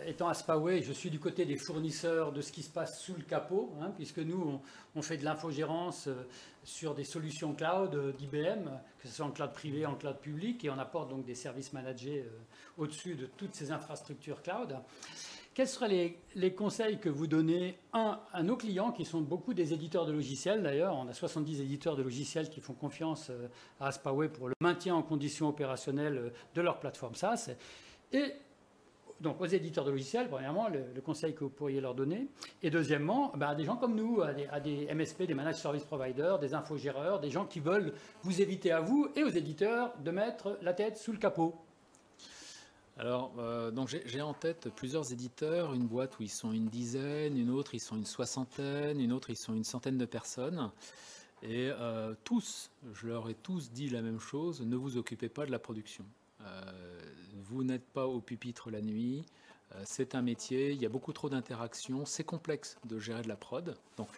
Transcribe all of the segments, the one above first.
Étant Aspaway, je suis du côté des fournisseurs de ce qui se passe sous le capot, hein, puisque nous, on fait de l'infogérance sur des solutions cloud d'IBM, que ce soit en cloud privé, en cloud public, et on apporte donc des services managés au-dessus de toutes ces infrastructures cloud. Quels seraient les conseils que vous donnez, à nos clients, qui sont beaucoup des éditeurs de logiciels d'ailleurs? On a 70 éditeurs de logiciels qui font confiance à Aspaway pour le maintien en conditions opérationnelles de leur plateforme SaaS. Et donc aux éditeurs de logiciels, premièrement, le conseil que vous pourriez leur donner. Et deuxièmement, à des gens comme nous, à des MSP, des Managed Service Providers, des infogéreurs, des gens qui veulent vous éviter à vous et aux éditeurs de mettre la tête sous le capot. Alors, donc j'ai en tête plusieurs éditeurs, une boîte où ils sont une dizaine, une autre ils sont une soixantaine, une autre ils sont une centaine de personnes. Et tous, je leur ai tous dit la même chose, ne vous occupez pas de la production. Vous n'êtes pas au pupitre la nuit, c'est un métier, il y a beaucoup trop d'interactions, c'est complexe de gérer de la prod. Donc,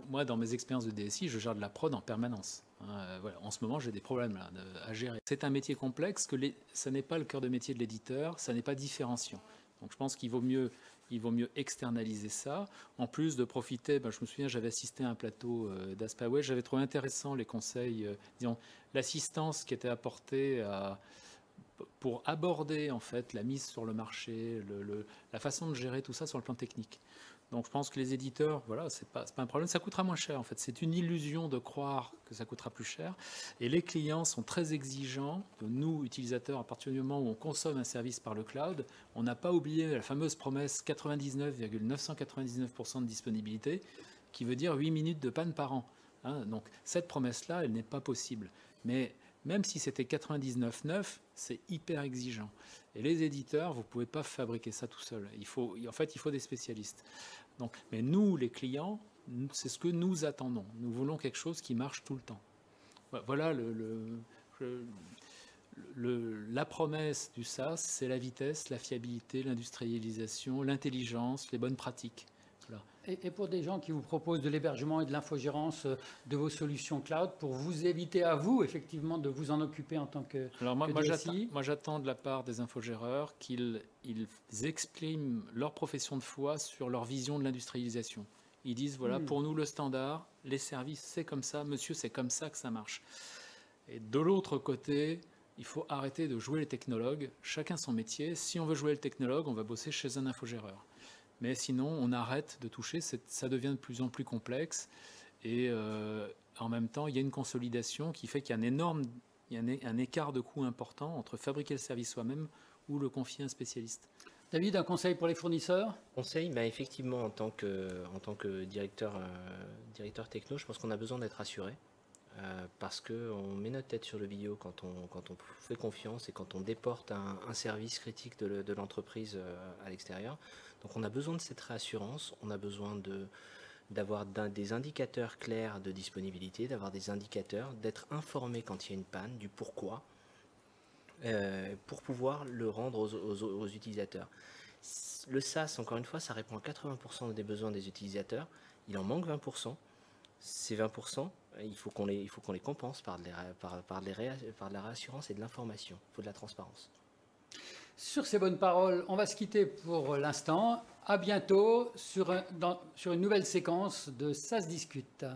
moi, dans mes expériences de DSI, je gère de la prod en permanence. Voilà. En ce moment, j'ai des problèmes là, à gérer. C'est un métier complexe, ça n'est pas le cœur de métier de l'éditeur, ça n'est pas différenciant. Donc je pense qu'il vaut mieux externaliser ça. En plus de profiter, je me souviens, j'avais assisté à un plateau d'Aspaway, j'avais trouvé intéressant les conseils, disons, l'assistance qui était apportée pour aborder en fait la mise sur le marché, la façon de gérer tout ça sur le plan technique. Donc je pense que les éditeurs, voilà, c'est pas un problème, ça coûtera moins cher en fait. C'est une illusion de croire que ça coûtera plus cher. Et les clients sont très exigeants de nous, utilisateurs, à partir du moment où on consomme un service par le cloud. On n'a pas oublié la fameuse promesse 99,999% de disponibilité, qui veut dire 8 minutes de panne par an. Hein, donc cette promesse-là, elle n'est pas possible. Mais même si c'était 99,9, c'est hyper exigeant. Et les éditeurs, vous ne pouvez pas fabriquer ça tout seul. En fait, il faut des spécialistes. Donc, mais nous, les clients, c'est ce que nous attendons. Nous voulons quelque chose qui marche tout le temps. Voilà la promesse du SaaS, c'est la vitesse, la fiabilité, l'industrialisation, l'intelligence, les bonnes pratiques. Voilà. Et pour des gens qui vous proposent de l'hébergement et de l'infogérance de vos solutions cloud, pour vous éviter à vous, effectivement, de vous en occuper en tant que DSI. Moi, j'attends de la part des infogéreurs qu'ils expriment leur profession de foi sur leur vision de l'industrialisation. Ils disent, voilà, pour nous, le standard, les services, c'est comme ça, monsieur, c'est comme ça que ça marche. Et de l'autre côté, il faut arrêter de jouer les technologues, chacun son métier. Si on veut jouer le technologue, on va bosser chez un infogéreur. Mais sinon, on arrête de toucher, ça devient de plus en plus complexe. Et en même temps, il y a une consolidation qui fait qu'il y a un écart de coût important entre fabriquer le service soi-même ou le confier à un spécialiste. David, un conseil pour les fournisseurs? Conseil, effectivement, en tant que directeur techno, je pense qu'on a besoin d'être rassuré. Parce qu'on met notre tête sur le vidéo quand on fait confiance et quand on déporte un service critique de l'entreprise à l'extérieur. Donc on a besoin de cette réassurance, on a besoin d'avoir des indicateurs clairs de disponibilité, d'avoir des indicateurs, d'être informé quand il y a une panne, du pourquoi, pour pouvoir le rendre aux utilisateurs. Le SaaS, encore une fois, ça répond à 80% des besoins des utilisateurs, il en manque 20%. Ces 20%, il faut qu'on les compense par de la réassurance et de l'information. Il faut de la transparence. Sur ces bonnes paroles, on va se quitter pour l'instant. À bientôt sur une nouvelle séquence de Ça se discute.